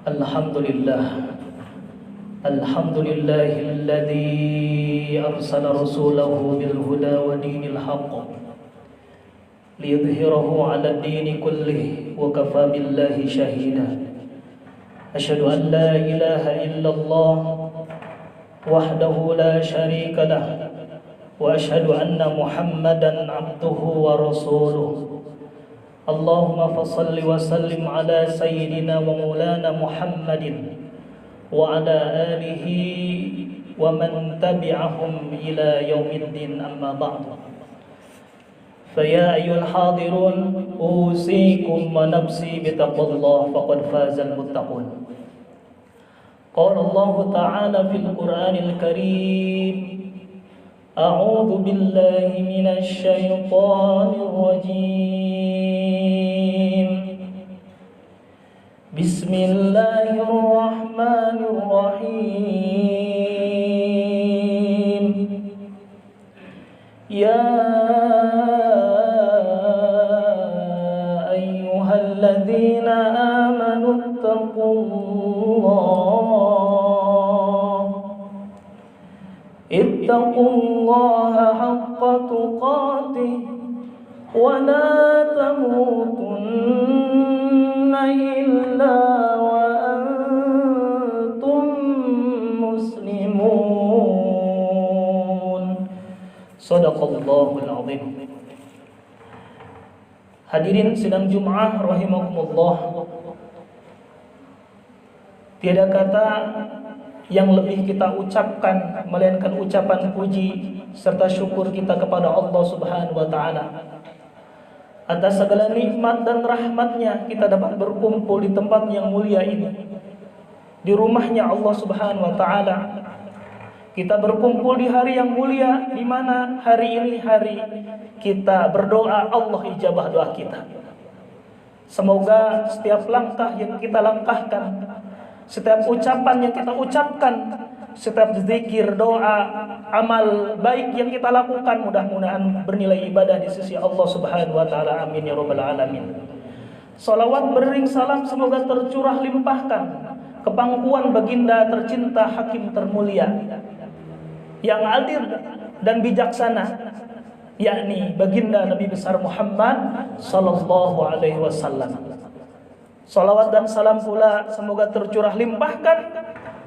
Alhamdulillah. Alhamdulillahilladzi arsala rasulahu bil huda wa dinil haqq liyudhhirahu 'ala ad-dini kullihi wa kafa billahi shahida. Asyhadu an la ilaha illallah wahdahu la syarika lah wa asyhadu anna Muhammadan 'abduhu wa rasuluh. Allahumma fassalli wa sallim ala sayyidina wa maulana Muhammadin wa ala alihi wa man tabi'ahum ila yaumiddin, amma ba'du. Faya ayyuhal hadirun, usikum wa nafsi bitaqwallah faqad fazal muttaqun. Qala Allah ta'ala fil Qur'anil Karim, a'udzu billahi minasy syaithanir rajim. Bismillahirrahmanirrahim. Ya ayyuhalladzina amanu ittaqullaha haqqa tuqatih wa la tamutunna illa wa antum muslimun. Shadaqallahul azim. Hadirin sidang Jum'ah rahimakumullah, tiada kata yang lebih kita ucapkan melainkan ucapan puji serta syukur kita kepada Allah Subhanahu wa taala atas segala nikmat dan rahmatnya kita dapat berkumpul di tempat yang mulia ini, di rumahnya Allah Subhanahu wa taala. Kita berkumpul di hari yang mulia, di mana hari ini hari kita berdoa, Allah ijabah doa kita. Semoga setiap langkah yang kita langkahkan, setiap ucapan yang kita ucapkan, setiap zikir, doa, amal baik yang kita lakukan, mudah-mudahan bernilai ibadah di sisi Allah Subhanahu wa taala. Amin ya rabbal alamin. Salawat beriring salam semoga tercurah limpahkan kepangkuan baginda tercinta, hakim termulia, yang adil dan bijaksana, yakni baginda Nabi besar Muhammad sallallahu alaihi wasallam. Salawat dan salam pula semoga tercurah limpahkan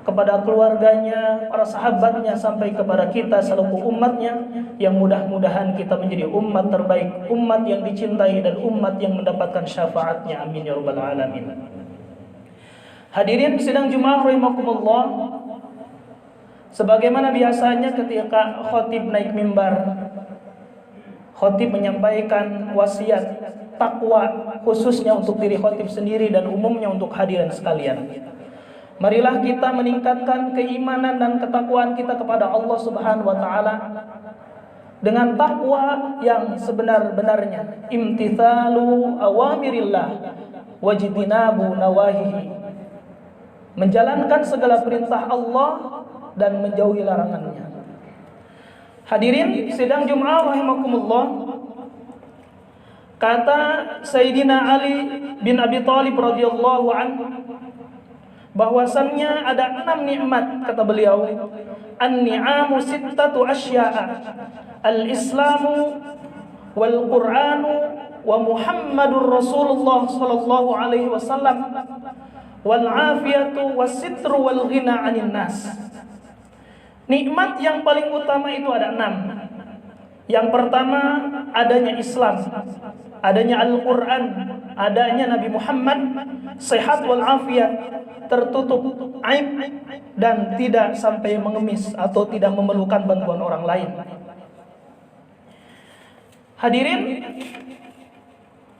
kepada keluarganya, para sahabatnya, sampai kepada kita selaku umatnya, yang mudah-mudahan kita menjadi umat terbaik, umat yang dicintai dan umat yang mendapatkan syafaatnya. Amin ya rabbal alamin. Hadirin sidang Jumat rahimakumullah, sebagaimana biasanya ketika khotib naik mimbar, khotib menyampaikan wasiat takwa khususnya untuk diri khotib sendiri dan umumnya untuk hadirin sekalian. Marilah kita meningkatkan keimanan dan ketakwaan kita kepada Allah Subhanahu wa taala dengan takwa yang sebenar-benarnya, imtithalu awamirillah wajtinabu nawahihi, menjalankan segala perintah Allah dan menjauhi larangannya. Hadirin sidang Jum'ah rahimakumullah, kata Sayyidina Ali bin Abi Thalib radhiyallahu anhu bahwasannya ada 6 nikmat, kata beliau, an-ni'amu sittatu asya'a, al-islamu wal qur'anu wa Muhammadur Rasulullah sallallahu alaihi wasallam wal afiyatu was sitru wal ghina 'anil nas. Nikmat yang paling utama itu ada 6. Yang pertama adanya Islam, adanya Al-Quran, adanya Nabi Muhammad, sehat wal afiat, tertutup aib dan tidak sampai mengemis atau tidak memerlukan bantuan orang lain. Hadirin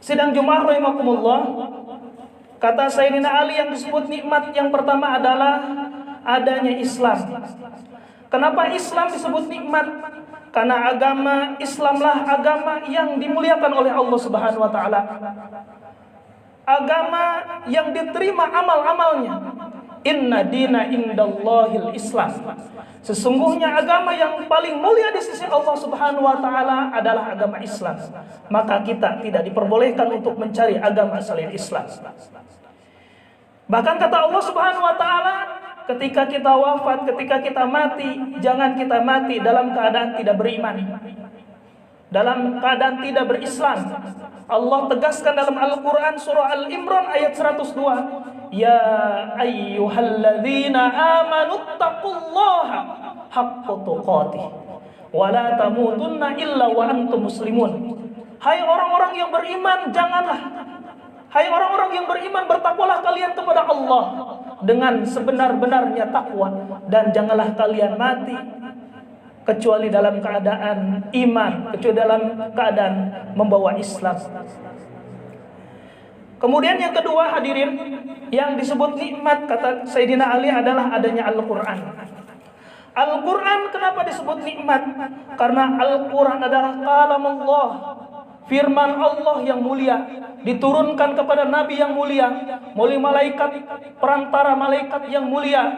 sidang Jumat rahimakumullah, kata Sayyidina Ali yang disebut nikmat yang pertama adalah adanya Islam. Kenapa Islam disebut nikmat? Karena agama Islamlah agama yang dimuliakan oleh Allah Subhanahu wa taala. Agama yang diterima amal-amalnya. Inna dina indallahil Islam. Sesungguhnya agama yang paling mulia di sisi Allah Subhanahu wa taala adalah agama Islam. Maka kita tidak diperbolehkan untuk mencari agama selain Islam. Bahkan kata Allah Subhanahu wa taala, ketika kita wafat, ketika kita mati, jangan kita mati dalam keadaan tidak beriman, dalam keadaan tidak berislam. Allah tegaskan dalam Al-Quran surah Al-Imran ayat 102, ya ayyuhalladzina amanu taqullaha haqqa tuqatih wa la tamutunna illa wa antum muslimun. Hai orang-orang yang beriman, hai orang-orang yang beriman, bertakwalah kalian kepada Allah dengan sebenar-benarnya takwa, dan janganlah kalian mati kecuali dalam keadaan iman, kecuali dalam keadaan membawa Islam. Kemudian yang kedua hadirin, yang disebut nikmat kata Sayyidina Ali adalah adanya Al-Quran. Al-Quran kenapa disebut nikmat? Karena Al-Quran adalah kalam Allah, firman Allah yang mulia, diturunkan kepada Nabi yang mulia, melalui malaikat, perantara malaikat yang mulia,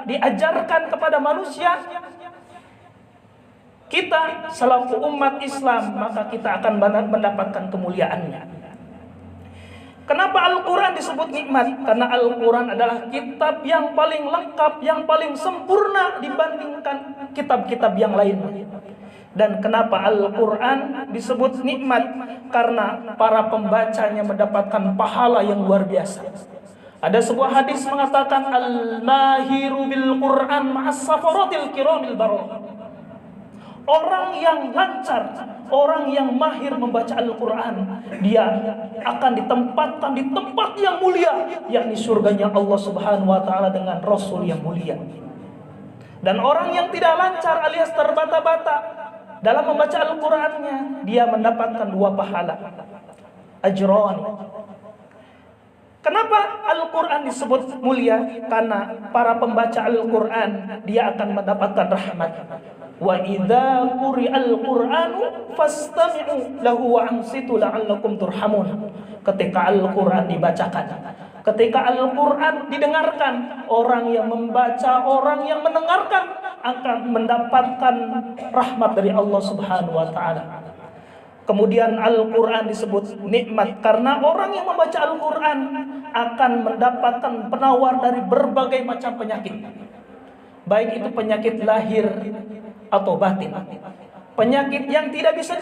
diajarkan kepada manusia. Kita selaku umat Islam, maka kita akan mendapatkan kemuliaannya. Kenapa Al-Quran disebut nikmat? Karena Al-Quran adalah kitab yang paling lengkap, yang paling sempurna dibandingkan kitab-kitab yang lain. Dan kenapa Al-Quran disebut nikmat? Karena para pembacanya mendapatkan pahala yang luar biasa. Ada sebuah hadis mengatakan, al-mahiru bil Quran ma'as safaratil kiramil bararah. Orang yang lancar, orang yang mahir membaca Al-Quran, dia akan ditempatkan di tempat yang mulia, yakni surganya Allah Subhanahu wa taala dengan Rasul yang mulia. Dan orang yang tidak lancar alias terbata-bata dalam membaca Al-Qurannya, dia mendapatkan 2 pahala, ajran. Kenapa Al-Quran disebut mulia? Karena para pembaca Al-Quran, dia akan mendapatkan rahmat. Wa idza quri'al Qur'anu fastami'u lahu wa ansitu la'allakum turhamun. Ketika Al-Quran dibacakan, ketika Al-Quran didengarkan, orang yang membaca, orang yang mendengarkan akan mendapatkan rahmat dari Allah Subhanahu wa taala. Kemudian Al-Quran disebut nikmat karena orang yang membaca Al-Quran akan mendapatkan penawar dari berbagai macam penyakit, baik itu penyakit lahir atau batin. Penyakit yang tidak bisa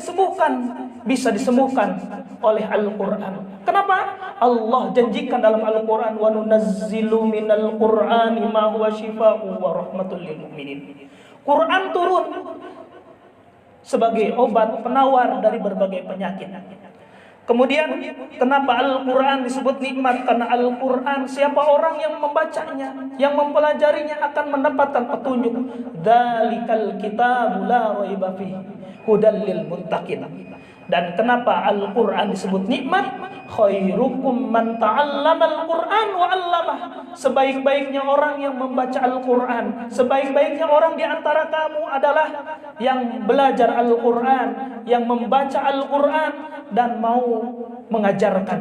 disembuhkan oleh Al-Quran. Kenapa? Allah janjikan dalam Al-Quran, wa nunazzilu minal Qur'ani ma huwa shifaa'un wa rahmatul lil mu'minin. Quran turun sebagai obat penawar dari berbagai penyakit. Kemudian kenapa Al-Quran disebut nikmat? Karena Al-Quran, siapa orang yang membacanya, yang mempelajarinya akan mendapatkan petunjuk. Dzalikal kitabu la raiba fihi hudal lil muttaqin. Dan kenapa Al-Quran disebut nikmat? Khairukum man ta'allamal Qur'an wa 'allamah. Sebaik-baiknya orang yang membaca Al-Quran, sebaik-baiknya orang di antara kamu adalah yang belajar Al-Quran, yang membaca Al-Quran dan mau mengajarkan.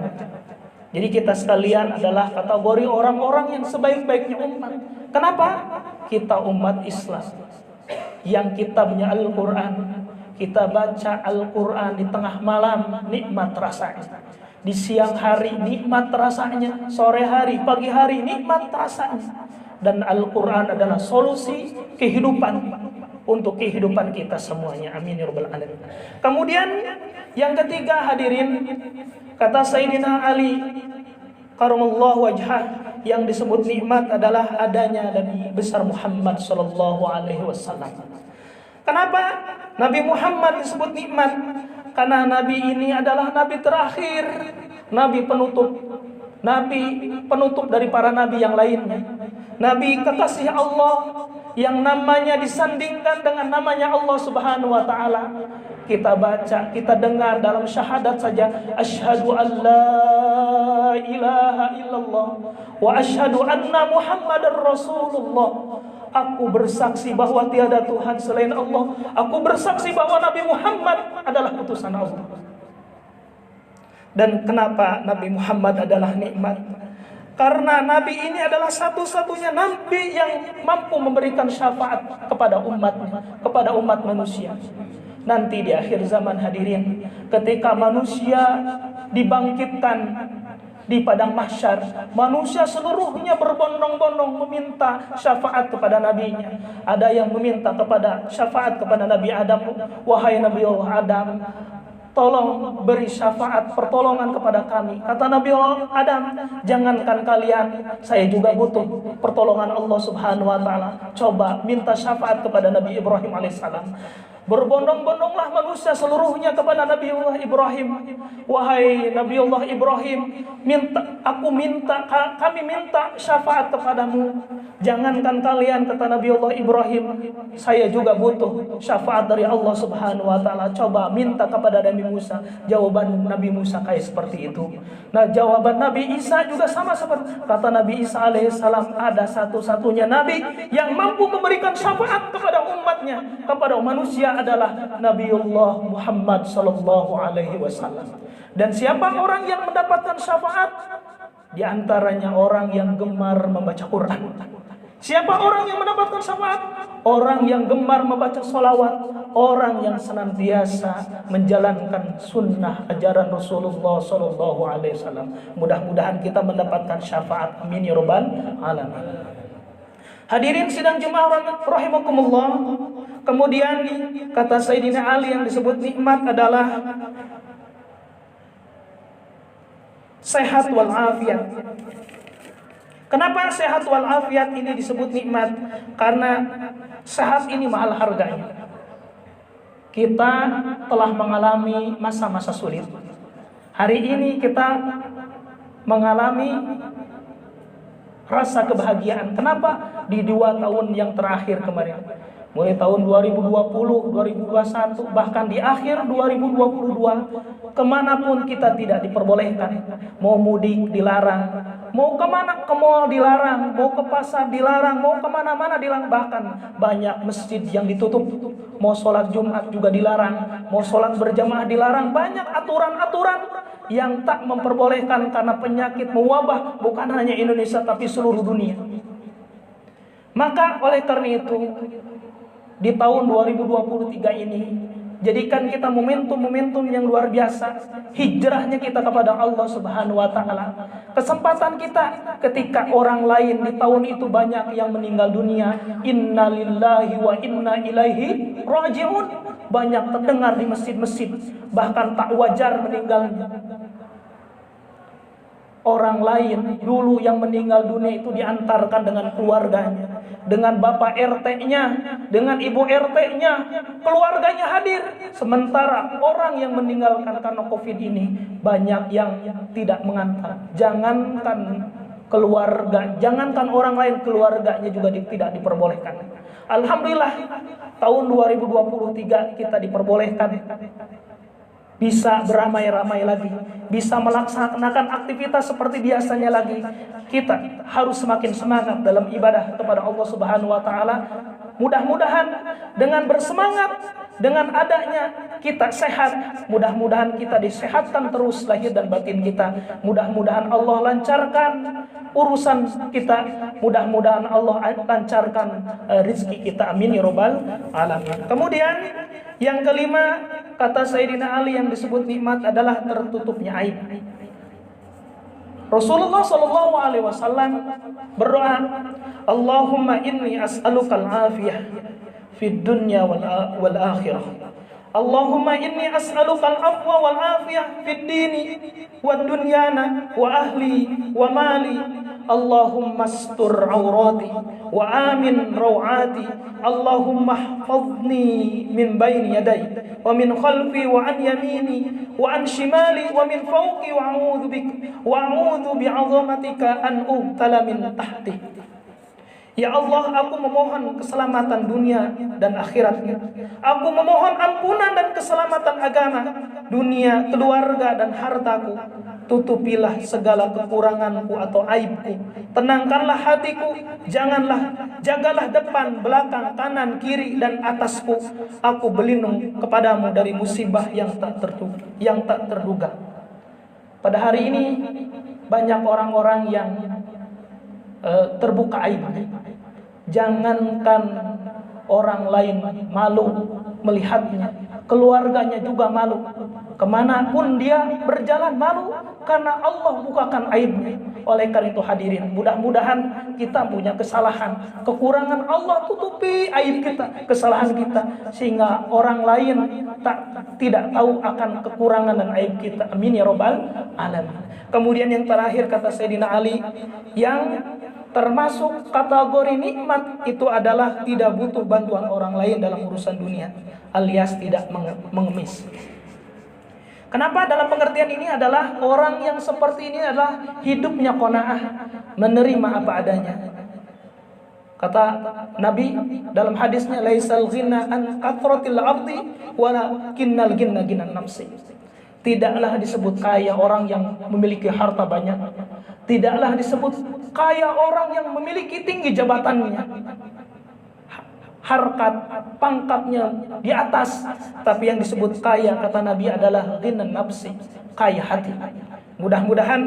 Jadi kita sekalian adalah kategori orang-orang yang sebaik-baiknya umat. Kenapa? Kita umat Islam yang kitabnya Al-Quran. Kita baca Al-Quran di tengah malam, nikmat rasanya. Di siang hari, nikmat rasanya. Sore hari, pagi hari, nikmat rasanya. Dan Al-Quran adalah solusi kehidupan untuk kehidupan kita semuanya. Amin ya rabbal alamin. Kemudian yang ketiga hadirin, kata Sayyidina Ali karamallahu wajhah, yang disebut nikmat adalah adanya Nabi besar Muhammad sallallahu alaihi wasallam. Kenapa Nabi Muhammad disebut nikmat? Karena Nabi ini adalah Nabi terakhir, Nabi penutup dari para Nabi yang lainnya. Nabi kekasih Allah yang namanya disandingkan dengan namanya Allah Subhanahu wa taala. Kita baca, kita dengar dalam syahadat saja, asyhadu an la ilaha illallah wa asyhadu anna Muhammadar Rasulullah. Aku bersaksi bahwa tiada Tuhan selain Allah. Aku bersaksi bahwa Nabi Muhammad adalah utusan Allah. Dan kenapa Nabi Muhammad adalah nikmat? Karena Nabi ini adalah satu-satunya Nabi yang mampu memberikan syafaat kepada umat manusia. Nanti di akhir zaman hadirin, ketika manusia dibangkitkan di padang mahsyar. Manusia seluruhnya berbondong-bondong meminta syafaat kepada nabinya. Ada yang meminta kepada syafaat kepada Nabi Adam, wahai Nabi Allah Adam, tolong beri syafaat pertolongan kepada kami. Kata Nabi Adam, jangankan kalian, saya juga butuh pertolongan Allah Subhanahu wa taala. Coba minta syafaat kepada Nabi Ibrahim alaihissalam. Berbondong-bondonglah manusia seluruhnya kepada Nabi Allah Ibrahim. Wahai Nabi Allah Ibrahim, kami minta syafaat kepadamu. Jangankan kalian, kata Nabi Allah Ibrahim, saya juga butuh syafaat dari Allah Subhanahu wa taala. Coba minta kepada Nabi Musa. Jawaban Nabi Musa kayak seperti itu. Nah, jawaban Nabi Isa juga sama seperti kata Nabi Isa alaihissalam, ada satu-satunya nabi yang mampu memberikan syafaat kepada umatnya, kepada manusia adalah Nabiullah Muhammad sallallahu alaihi wasallam. Dan siapa orang yang mendapatkan syafaat? Di antaranya orang yang gemar membaca Quran. Siapa orang yang mendapatkan syafaat? Orang yang gemar membaca sholawat, orang yang senantiasa menjalankan sunnah ajaran Rasulullah sallallahu alaihi wasallam. Mudah-mudahan kita mendapatkan syafaat. Amin ya rabbal alamin. Hadirin sidang jemaah rahimakumullah. Kemudian kata Sayyidina Ali yang disebut nikmat adalah sehat wal afiat. Kenapa sehat wal afiat ini disebut nikmat? Karena sehat ini mahal harganya. Kita telah mengalami masa-masa sulit. Hari ini kita mengalami rasa kebahagiaan. Kenapa? Di 2 tahun yang terakhir kemarin, mulai tahun 2020, 2021, bahkan di akhir 2022, kemanapun kita tidak diperbolehkan. Mau mudik dilarang, mau kemana, ke mall dilarang, mau ke pasar dilarang, mau kemana-mana dilarang. Bahkan banyak masjid yang ditutup. Mau sholat Jumat juga dilarang, mau sholat berjamaah dilarang. Banyak aturan-aturan yang tak memperbolehkan karena penyakit mewabah bukan hanya Indonesia tapi seluruh dunia. Maka oleh karena itu, di tahun 2023 ini, jadikan kita momentum-momentum yang luar biasa. Hijrahnya kita kepada Allah Subhanahu wa taala. Kesempatan kita ketika orang lain di tahun itu banyak yang meninggal dunia. Innalillahi wa inna ilaihi raji'un. Banyak terdengar di masjid-masjid, bahkan tak wajar meninggalnya. Orang lain dulu yang meninggal dunia itu diantarkan dengan keluarganya, dengan bapak RT-nya, dengan ibu RT-nya, keluarganya hadir. Sementara orang yang meninggalkan karena COVID ini banyak yang tidak mengantar. Jangankan keluarga, jangankan orang lain, keluarganya juga tidak diperbolehkan. Alhamdulillah tahun 2023 kita diperbolehkan bisa beramai-ramai lagi, bisa melaksanakan aktivitas seperti biasanya lagi. Kita harus semakin semangat dalam ibadah kepada Allah Subhanahu wa taala. Mudah-mudahan dengan bersemangat, dengan adanya kita sehat, mudah-mudahan kita disehatkan terus lahir dan batin kita. Mudah-mudahan Allah lancarkan urusan kita, mudah-mudahan Allah lancarkan rezeki kita. Amin ya rabbal alamin. Kemudian yang kelima, kata Sayyidina Ali yang disebut nikmat adalah tertutupnya aib. Rasulullah sallallahu alaihi wasallam berdoa, Allahumma inni as'alukal afiyah fid dunya wal akhirah. Allahumma inni as'alukal afwa wal afiyah fid dini wad dunyana wa ahli wa mali. Allahumma astur awrati wa amin rawati. Allahumma hafadni min bayni yaday wa min khalfi wa an yamini wa an shimali wa min fawqi wa a'udzu bi'azamatika an ubtala min tahti. Ya Allah, aku memohon keselamatan dunia dan akhiratnya. Aku memohon ampunan dan keselamatan agama, dunia, keluarga dan hartaku. Tutupilah segala kekuranganku atau aibku. Tenangkanlah hatiku, jagalah depan, belakang, kanan, kiri dan atasku. Aku berlindung kepadamu dari musibah yang tak terduga. Pada hari ini banyak orang-orang yang terbuka aib. Jangankan orang lain malu melihatnya, keluarganya juga malu. Kemanapun dia berjalan malu karena Allah bukakan aibnya. Oleh karena itu hadirin, mudah-mudahan kita punya kesalahan, kekurangan, Allah tutupi aib kita, kesalahan kita, sehingga orang lain tidak tahu akan kekurangan dan aib kita. Amin ya robbal alamin. Kemudian yang terakhir kata Sayyidina Ali, yang termasuk kategori nikmat itu adalah tidak butuh bantuan orang lain dalam urusan dunia, alias tidak mengemis. Kenapa? Dalam pengertian ini adalah orang yang seperti ini adalah hidupnya qanaah, menerima apa adanya. Kata Nabi dalam hadisnya, laisal ghina an kathratil ardi walakinnal ghina ghinan nafsi. Tidaklah disebut kaya orang yang memiliki harta banyak. Tidaklah disebut kaya orang yang memiliki tinggi jabatannya, harkat, pangkatnya di atas. Tapi yang disebut kaya, kata Nabi, adalah ghinan nafsi, kaya hati. Mudah-mudahan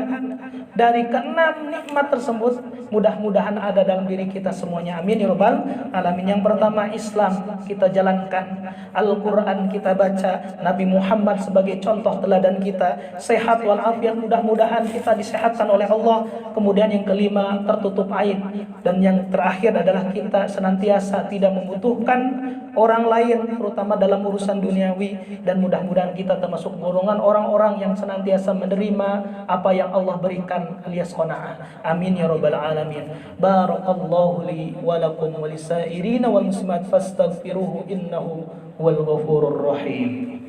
dari keenam nikmat tersebut, mudah-mudahan ada dalam diri kita semuanya. Amin ya rabbal alamin. Yang pertama, Islam kita jalankan, Al-Quran kita baca, Nabi Muhammad sebagai contoh teladan kita, sehat walafiat, mudah-mudahan kita disehatkan oleh Allah. Kemudian yang kelima, tertutup aib. Dan yang terakhir adalah kita senantiasa tidak membutuhkan orang lain, terutama dalam urusan duniawi. Dan mudah-mudahan kita termasuk golongan orang-orang yang senantiasa menerima apa yang Allah berikan, alias qanaah. Amin ya rabbal alamin. Barakallahu li wa lakum wa lisairina wal muslimat fastaghfiruhu innahu huwal ghafurur rahim.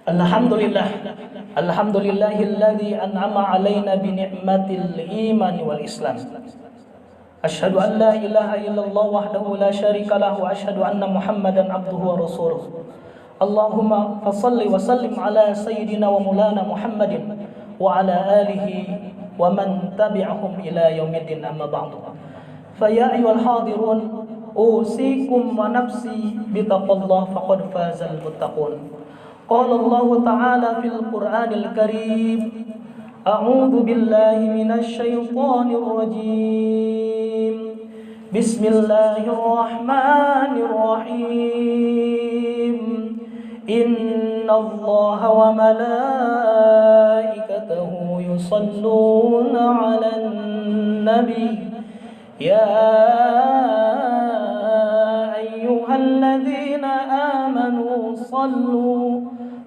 Alhamdulillah, alhamdulillahilladzi an'ama alaina bi ni'matil iman wal islam. Asyhadu an la ilaha illallah wahdahu la syarika lahu wa asyhadu anna Muhammadan abduhu wa rasuluh. Allahumma fashalli wa sallim ala sayyidina wa maulana Muhammadin wa ala alihi wa man tabi'ahum ila yaumiddin, amma ba'du. Fa ya ayyuhal hadirun, usikum wa nafsi bi taqwallah faqad fazal muttaqun. Qala Allah ta'ala fil Qur'anil Karim, a'udzu billahi minasy syaithanir rajim. Bismillahirrahmanirrahim. Innallaha wa malaikatahu yusalluna 'alan nabi. Ya ayyuhalladzina amanu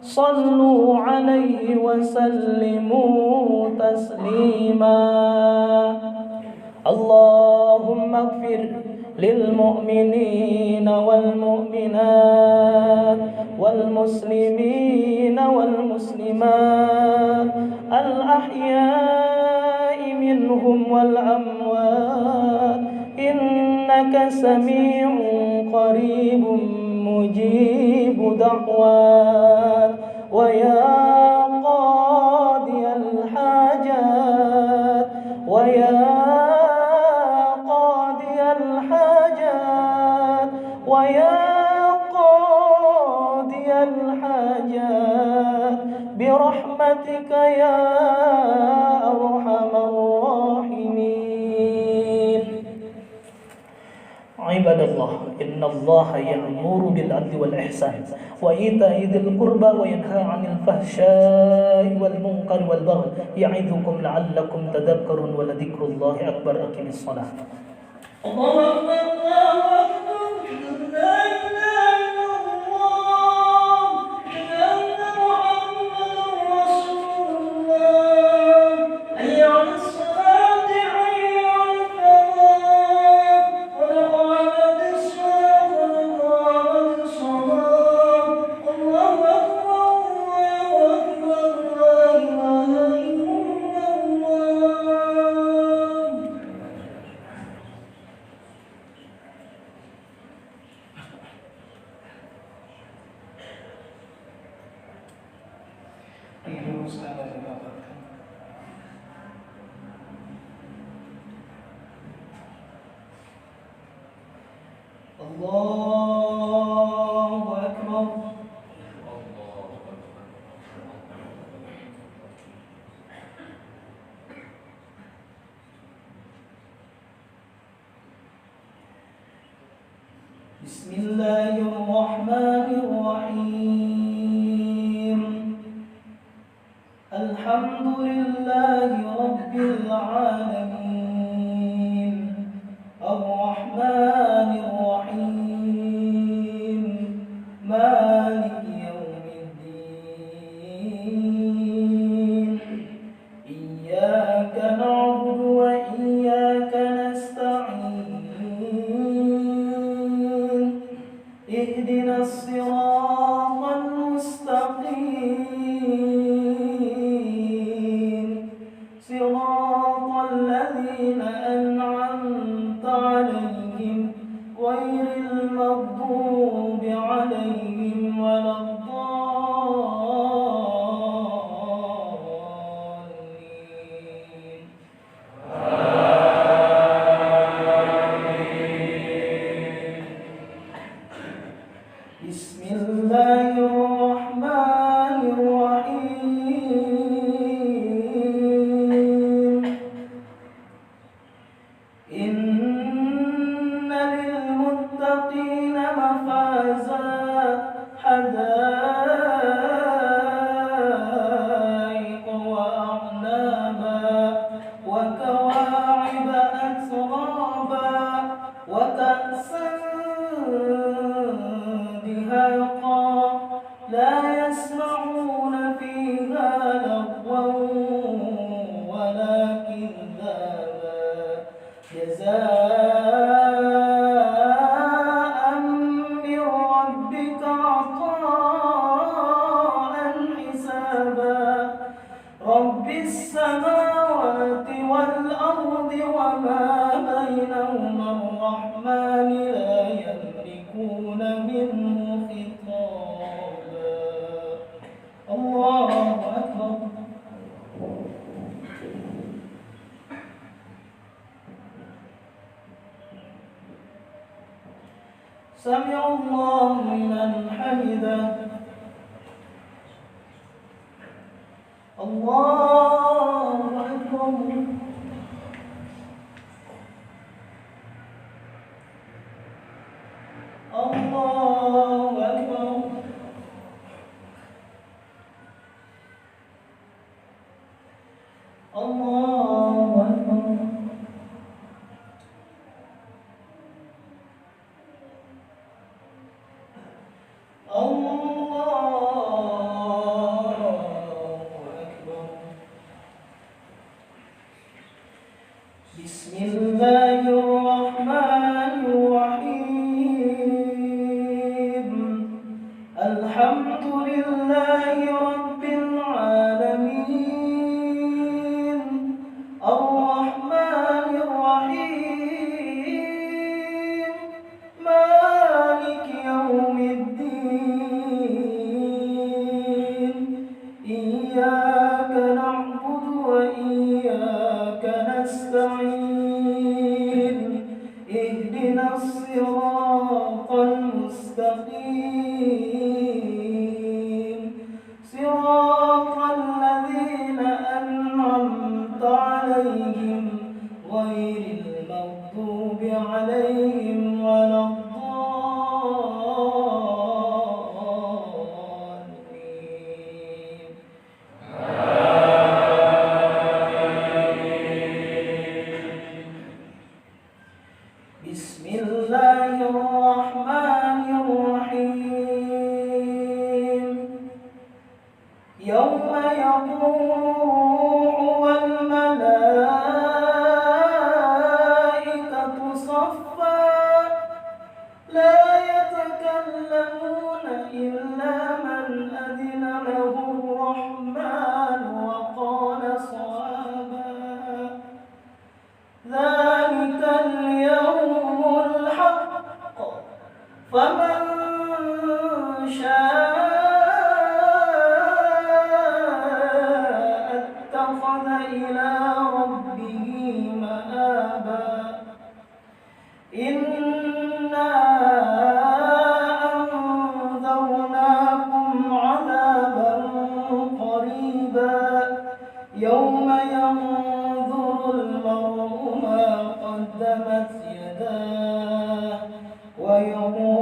sallu alaihi wa sallimu taslima. Allahumma ighfir lil mu'minina wal mu'minat wal muslimina wal muslimat al ahya'i minhum wal amwat innaka sami'un qaribun mujibu da'wat wa ya qadiyal hajat wa ya qadiyal hajat wa ya qadiyal hajat bi rahmatika ya arhamar rahimin. Ibadallah, innallaha ya'muru bil 'adli wal ihsan wa ita'i dzil qurba wa yanha 'anil fahsya'i wal munkari wal baghi ya'idzukum la'allakum tadhakkarun wa ladzikrullahi akbar. Aqimis shalah. Allahu akbar, Allahu akbar, la ilaha illallah, anna Muhammadar Rasulullah, hayya 'alas salati, hayya 'alal falah, qad qamatis salah, qad qamatis salah. Allahu akbar, Allahu akbar, la ilaha illallah. Allahu akbar. Bismillahirrahmanirrahim. Alhamdulillahi rabbil alamin. Ar-Rahmanir Rahim. Maliki yaumiddin. Iyyaka na'budu wa iyyaka nasta'in. Ihdinas siratal mustaqim. Siratal ladzina an'amta 'alaihim ghairil maghdubi 'alaihim waladdallin. Bismillahirrahmanirrahim. Inna lil muttaqina mafaza hadaiq wa a'naba wa kawa'iba atraba wa ka'san dihaqa la yasma'una fiha lagwan wala kidhaba jazaa'an min rabbika 'ataa'an hisaba. Rabbis samawati wal ardi wa ma bainahuma ar-rahmani la yamlikuna minhu khitaba. Allahu akbar. Sami'allahu liman hamidah. Allahu akbar. Allahu akbar. Allahu akbar. Bismillahirrahmanirrahim. Alhamdulillahi rabbil alamin. Ar-Rahmanir Rahim. Maliki yaumiddin. Iyyaka na'budu wa iyyaka nasta'in. Ihdinas siratal mustaqim. Siratal ladzina an'amta 'alaihim ghairil maghdubi 'alaihim waladdallin. Bismillahirrahmanirrahim. Yawma yaqumu wal malaikatu saffa la yatakallamuna illa man adina lahu ar-rahman wa qala sawaba. ذلك اليوم الحق فمن شاء اتخذ إلى ربه مآبا. إنا أنذرناكم عذابا قريبا يوم ينظر المرء ما قدمت يداه ويقول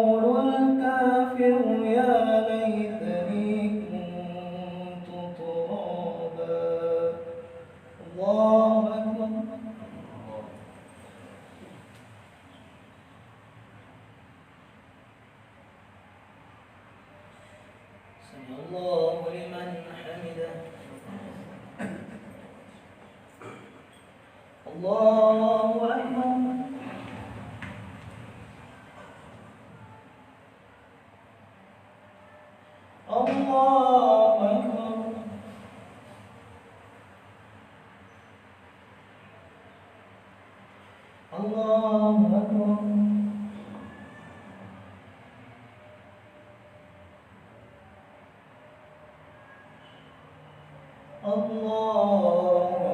Assalamualaikum warahmatullahi wabarakatuh.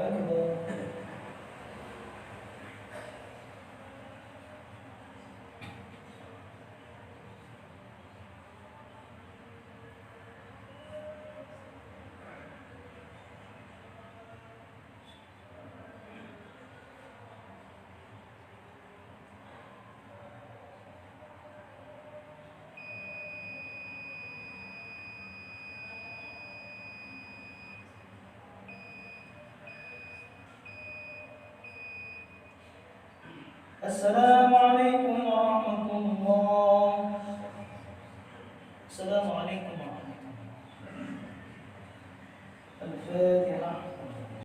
Assalamualaikum warahmatullahi wabarakatuh.